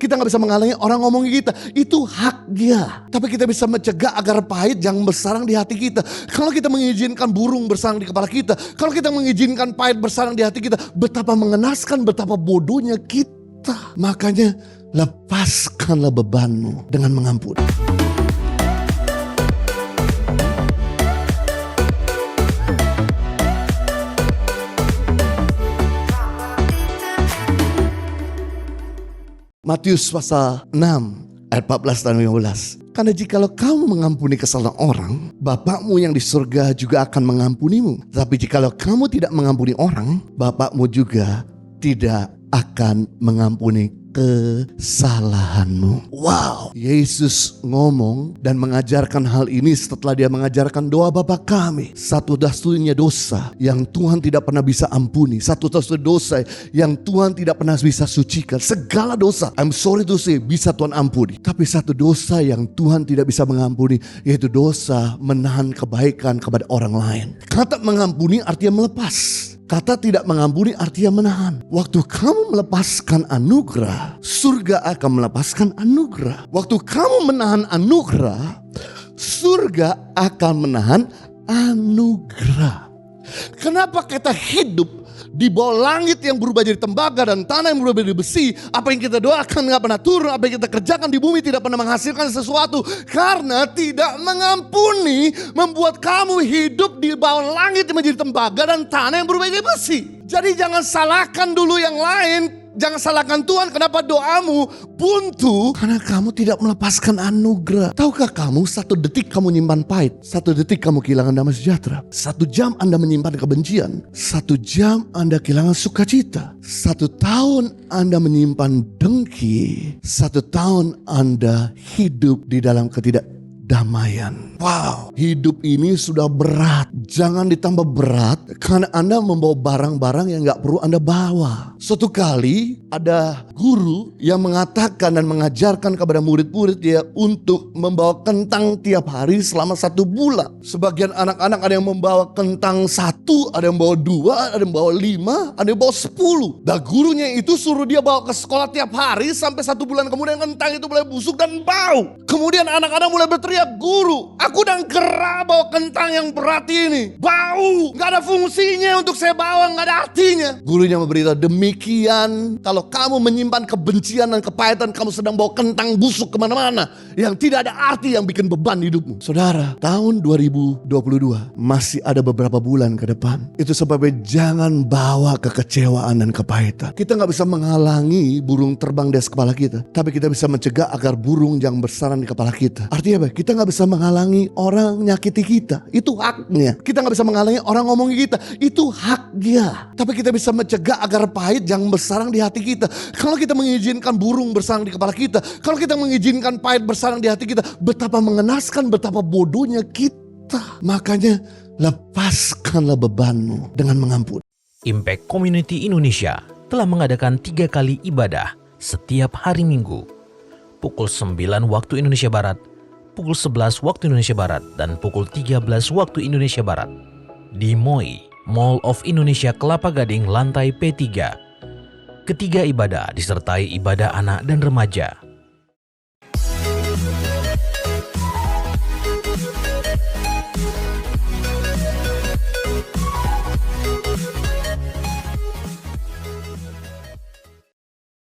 Kita nggak bisa menghalangi orang ngomongin kita. Itu hak dia. Tapi kita bisa mencegah agar pahit jangan bersarang di hati kita. Kalau kita mengizinkan burung bersarang di kepala kita, kalau kita mengizinkan pahit bersarang di hati kita, betapa mengenaskan, betapa bodohnya kita. Makanya lepaskanlah bebanmu dengan mengampuni. Matius pasal 6 ayat 14 dan 15. Karena jikalau kamu mengampuni kesalahan orang, Bapakmu yang di surga juga akan mengampunimu. Tapi jikalau kamu tidak mengampuni orang, Bapakmu juga tidak akan mengampuni kesalahanmu. Wow, Yesus ngomong dan mengajarkan hal ini setelah dia mengajarkan doa Bapa kami. Satu-satunya dosa yang Tuhan tidak pernah bisa ampuni, satu-satunya dosa yang Tuhan tidak pernah bisa sucikan. Segala dosa, I'm sorry to say, bisa Tuhan ampuni. Tapi satu dosa yang Tuhan tidak bisa mengampuni, yaitu dosa menahan kebaikan kepada orang lain. Kata mengampuni artinya melepas. Kata tidak mengampuni artinya menahan. Waktu kamu melepaskan anugerah, surga akan melepaskan anugerah. Waktu kamu menahan anugerah, surga akan menahan anugerah. Kenapa kita hidup di bawah langit yang berubah jadi tembaga dan tanah yang berubah jadi besi? Apa yang kita doakan gak pernah turun, apa yang kita kerjakan di bumi tidak pernah menghasilkan sesuatu. Karena tidak mengampuni membuat kamu hidup di bawah langit yang menjadi tembaga dan tanah yang berubah jadi besi. Jadi jangan salahkan dulu yang lain. Jangan salahkan Tuhan kenapa doamu buntu, karena kamu tidak melepaskan anugerah. Tahukah kamu, 1 detik kamu menyimpan pahit, 1 detik kamu kehilangan damai sejahtera. 1 jam Anda menyimpan kebencian, 1 jam Anda kehilangan sukacita. 1 tahun Anda menyimpan dengki, 1 tahun Anda hidup di dalam ketidakdamaian. Wow, hidup ini sudah berat. Jangan ditambah berat karena Anda membawa barang-barang yang gak perlu Anda bawa. Suatu kali ada guru yang mengatakan dan mengajarkan kepada murid-murid dia untuk membawa kentang tiap hari selama 1 bulan. Sebagian anak-anak ada yang membawa kentang 1, ada yang bawa 2, ada yang bawa 5, ada yang bawa 10. Dan gurunya itu suruh dia bawa ke sekolah tiap hari sampai 1 bulan kemudian kentang itu mulai busuk dan bau. Kemudian anak-anak mulai berteriak, "Guru, aku udah gerah bawa kentang yang berat ini. Bau, gak ada fungsinya untuk saya bawa, gak ada artinya." Gurunya memberitahu, demikian kalau kamu menyimpan kebencian dan kepahitan, kamu sedang bawa kentang busuk kemana-mana yang tidak ada arti, yang bikin beban hidupmu. Saudara, tahun 2022 masih ada beberapa bulan ke depan. Itu sebabnya jangan bawa kekecewaan dan kepahitan. Kita gak bisa menghalangi burung terbang di atas kepala kita, tapi kita bisa mencegah agar burung jangan bersarang di kepala kita. Artinya apa? Kita gak bisa menghalangi orang nyakiti kita, itu haknya. Kita gak bisa menghalangi orang ngomongin kita, itu hak dia. Tapi kita bisa mencegah agar pahit jangan bersarang di hati kita. Kalau kita mengizinkan burung bersarang di kepala kita, kalau kita mengizinkan pahit bersarang di hati kita, betapa mengenaskan, betapa bodohnya kita. Makanya lepaskanlah bebanmu dengan mengampuni. Impact Community Indonesia telah mengadakan 3 kali ibadah setiap hari Minggu. Pukul 9 waktu Indonesia Barat, pukul 11 waktu Indonesia Barat, dan pukul 13 waktu Indonesia Barat. Di MOI, Mall of Indonesia Kelapa Gading, lantai P3. Ketiga ibadah disertai ibadah anak dan remaja.